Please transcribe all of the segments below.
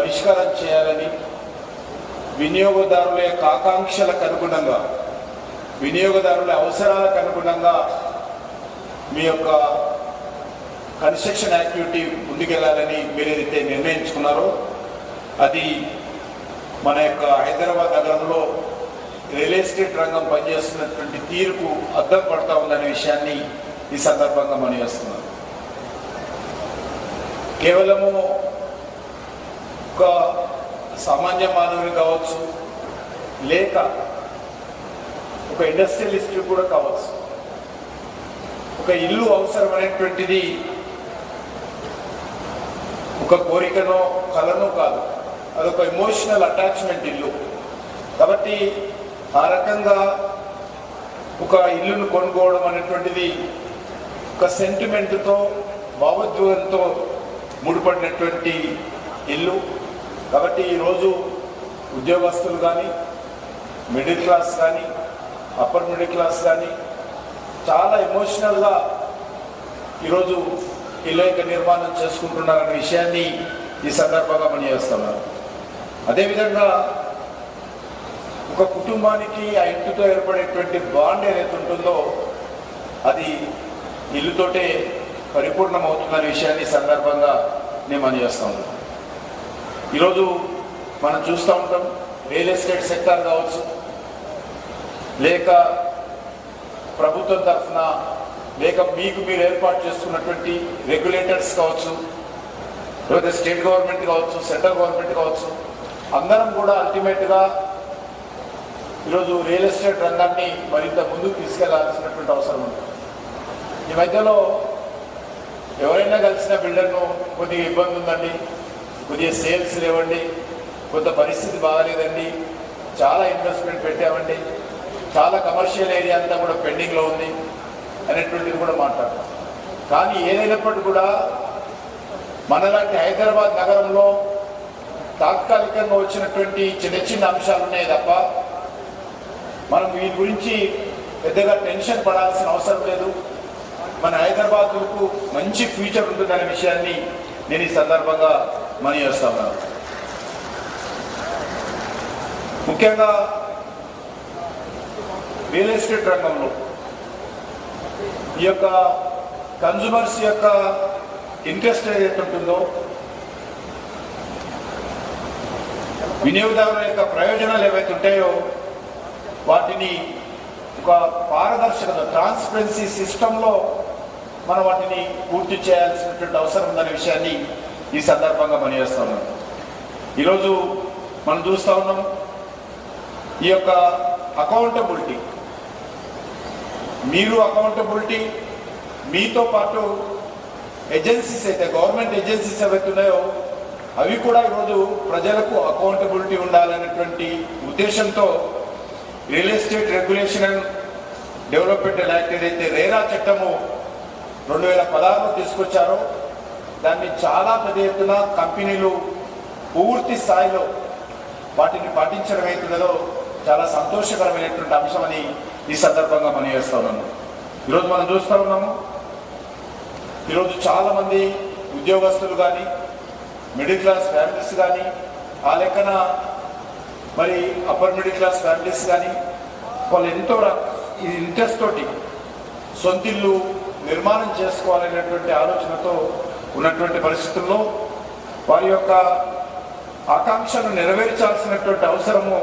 పరిష్కారం చేయాలని, వినియోగదారుల యొక్క ఆకాంక్షలకు అనుగుణంగా, వినియోగదారుల అవసరాలకు అనుగుణంగా మీ యొక్క కన్స్ట్రక్షన్ యాక్టివిటీ ముందుకెళ్లాలని మీరు ఏదైతే నిర్ణయించుకున్నారో అది మన యొక్క హైదరాబాద్ నగరంలో రియల్ ఎస్టేట్ రంగం పనిచేస్తున్నటువంటి తీరుకు అద్దం పడతా ఉందనే విషయాన్ని ఈ సందర్భంగా మనం చేస్తున్నాం. కేవలము ఒక సామాన్య మానవుని కావచ్చు, లేక ఒక ఇండస్ట్రియలిస్ట్ కూడా కావచ్చు, ఒక ఇల్లు అవసరమైనటువంటిది ఒక కోరికనో కలనో కాదు, అదొక ఎమోషనల్ అటాచ్మెంట్ ఇల్లు. కాబట్టి ఆ రకంగా ఒక ఇల్లును కొనుక్కోవడం అనేటువంటిది ఒక సెంటిమెంట్తో, భావోద్వేగంతో ముడిపడినటువంటి ఇల్లు. కాబట్టి ఈరోజు ఉద్యోగస్తులు కానీ, మిడిల్ క్లాస్ కానీ, అప్పర్ మిడిల్ క్లాస్ కానీ చాలా ఎమోషనల్గా ఈరోజు ఇల్లు యొక్క నిర్మాణం చేసుకుంటున్నారనే విషయాన్ని ఈ సందర్భంగా మనం చేస్తున్నారు. అదేవిధంగా ఒక కుటుంబానికి ఆ ఇంటితో ఏర్పడేటువంటి బాండ్ ఏదైతే ఉంటుందో అది ఇల్లుతోటే పరిపూర్ణమవుతుందనే విషయాన్ని సందర్భంగా నేను మనం చేస్తూ ఉన్నాను. ఈరోజు మనం చూస్తూ ఉంటాం, రియల్ ఎస్టేట్ సెక్టార్ కావచ్చు, లేక ప్రభుత్వం తరఫున, లేక మీకు మీరు ఏర్పాటు చేసుకున్నటువంటి రెగ్యులేటర్స్ కావచ్చు, లేకపోతే స్టేట్ గవర్నమెంట్ కావచ్చు, సెంట్రల్ గవర్నమెంట్ కావచ్చు, అందరం కూడా అల్టిమేట్గా ఈరోజు రియల్ ఎస్టేట్ రంగాన్ని మరింత ముందుకు తీసుకెళ్లాల్సినటువంటి అవసరం ఉంది. ఈ మధ్యలో ఎవరైనా కలిసిన బిల్డర్ను కొద్దిగా ఇబ్బంది ఉందండి, కొద్దిగా సేల్స్ లేవండి, కొంత పరిస్థితి బాగాలేదండి, చాలా ఇన్వెస్ట్మెంట్ పెట్టామండి, చాలా కమర్షియల్ ఏరియా అంతా కూడా పెండింగ్లో ఉంది అనేటువంటిది కూడా మాట్లాడతాం. కానీ ఏదైనప్పటికీ కూడా మనలాంటి హైదరాబాద్ నగరంలో తాత్కాలికంగా వచ్చినటువంటి చిన్న చిన్న అంశాలు ఉన్నాయి తప్ప మనం వీటి గురించి పెద్దగా టెన్షన్ పడాల్సిన అవసరం లేదు. మన హైదరాబాద్కు మంచి ఫ్యూచర్ ఉంటుందనే విషయాన్ని నేను ఈ సందర్భంగా మనం చేస్తా ఉన్నాను. ముఖ్యంగా రియల్ ఎస్టేట్ రంగంలో ఈ యొక్క కన్జ్యూమర్స్ యొక్క ఇంట్రెస్ట్ ఏదైతే ఉంటుందో, వినియోగదారుల యొక్క ప్రయోజనాలు ఏవైతే ఉంటాయో వాటిని ఒక పారదర్శకత, ట్రాన్స్పరెన్సీ సిస్టంలో మనం వాటిని పూర్తి చేయాల్సినటువంటి అవసరం ఉందనే విషయాన్ని ఈ సందర్భంగా మనం చేస్తూ ఉన్నాం. ఈరోజు మనం చూస్తూ ఉన్నాం ఈ యొక్క అకౌంటబిలిటీ, మీరు అకౌంటబిలిటీ, మీతో పాటు ఏజెన్సీస్ అయితే, గవర్నమెంట్ ఏజెన్సీస్ ఏవైతే ఉన్నాయో అవి కూడా ఈరోజు ప్రజలకు అకౌంటబిలిటీ ఉండాలనేటువంటి ఉద్దేశంతో real estate regulation and development act ఏదైతే రేరా చట్టము 2016లో తీసుకొచ్చారో దాన్ని చాలా పెద్ద ఎత్తున కంపెనీలు పూర్తి స్థాయిలో వాటిని పాటించడం అవుతున్నదో చాలా సంతోషకరమైనటువంటి అంశం అని ఈ సందర్భంగా మనం చేస్తూ ఉన్నాము. ఈరోజు మనం చూస్తూ ఉన్నాము, ఈరోజు చాలామంది ఉద్యోగస్తులు కానీ, మిడిల్ క్లాస్ ఫ్యామిలీస్ కానీ, ఆ లెక్కన మరి అప్పర్ మిడిల్ క్లాస్ ఫ్యామిలీస్ కానీ వాళ్ళు ఎంతో ఇంట్రెస్ట్ తోటి సొంతిల్లు నిర్మాణం చేసుకోవాలనేటువంటి ఆలోచనతో ఉన్నటువంటి పరిస్థితుల్లో వారి యొక్క ఆకాంక్షను నెరవేర్చాల్సినటువంటి అవసరములో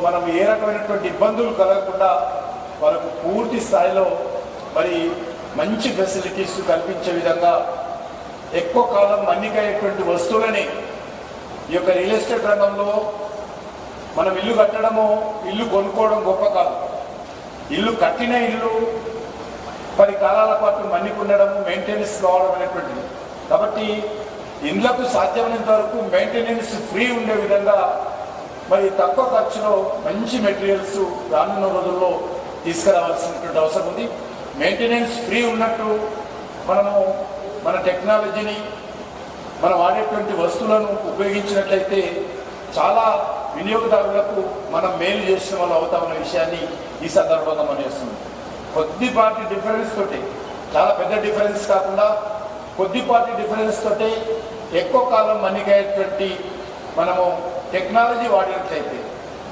మనం ఏ రకమైనటువంటి ఇబ్బందులు కలగకుండా వాళ్ళకు పూర్తి స్థాయిలో మరి మంచి ఫెసిలిటీస్ కల్పించే విధంగా ఎక్కువ కాలం మన్నికయ్యేటువంటి వస్తువులని ఈ యొక్క రియల్ ఎస్టేట్ రంగంలో మనం ఇల్లు కట్టడము, ఇల్లు కొనుక్కోవడం గొప్ప కాదు. ఇల్లు కట్టిన ఇల్లు 10 కాలాల పాటు మన్నికుండడము, మెయింటెనెన్స్ కావడం అనేటువంటిది. కాబట్టి ఇండ్లకు సాధ్యమైనంత వరకు మెయింటెనెన్స్ ఫ్రీ ఉండే విధంగా మరి తక్కువ ఖర్చులో మంచి మెటీరియల్స్ రానున్న రోజుల్లో తీసుకురావాల్సినటువంటి అవసరం ఉంది. మెయింటెనెన్స్ ఫ్రీ ఉన్నట్టు మనము మన టెక్నాలజీని, మనం వాడేటువంటి వస్తువులను ఉపయోగించినట్లయితే చాలా వినియోగదారులకు మనం మేలు చేసిన వాళ్ళు అవుతామన్న విషయాన్ని ఈ సందర్భంగా మనం చేస్తున్నాం. కొద్దిపాటి డిఫరెన్స్ తోటి, చాలా పెద్ద డిఫరెన్స్ కాకుండా కొద్దిపాటి డిఫరెన్స్ తోటి ఎక్కువ కాలం మన్నికయ్యేటువంటి మనము టెక్నాలజీ వాడినట్లయితే,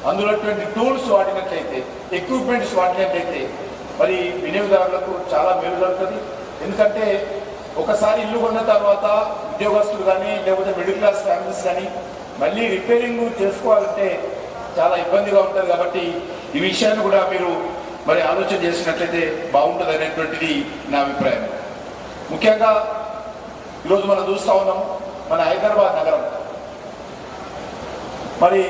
అందులో టూల్స్ వాడినట్లయితే, ఎక్విప్మెంట్స్ వాడినట్లయితే మరి వినియోగదారులకు చాలా మేలు జరుగుతుంది. ఎందుకంటే ఒకసారి ఇల్లు కొన్న తర్వాత ఉద్యోగస్తులు కానీ లేకపోతే మిడిల్ క్లాస్ ఫ్యామిలీస్ కానీ మళ్ళీ రిపేరింగ్ చేసుకోవాలంటే చాలా ఇబ్బందిగా ఉంటుంది. కాబట్టి ఈ విషయాన్ని కూడా మీరు మరి ఆలోచన చేసినట్లయితే బాగుంటుంది అనేటువంటిది నా అభిప్రాయం. ముఖ్యంగా ఈరోజు మనం చూస్తూ ఉన్నాం మన హైదరాబాద్ నగరం మరి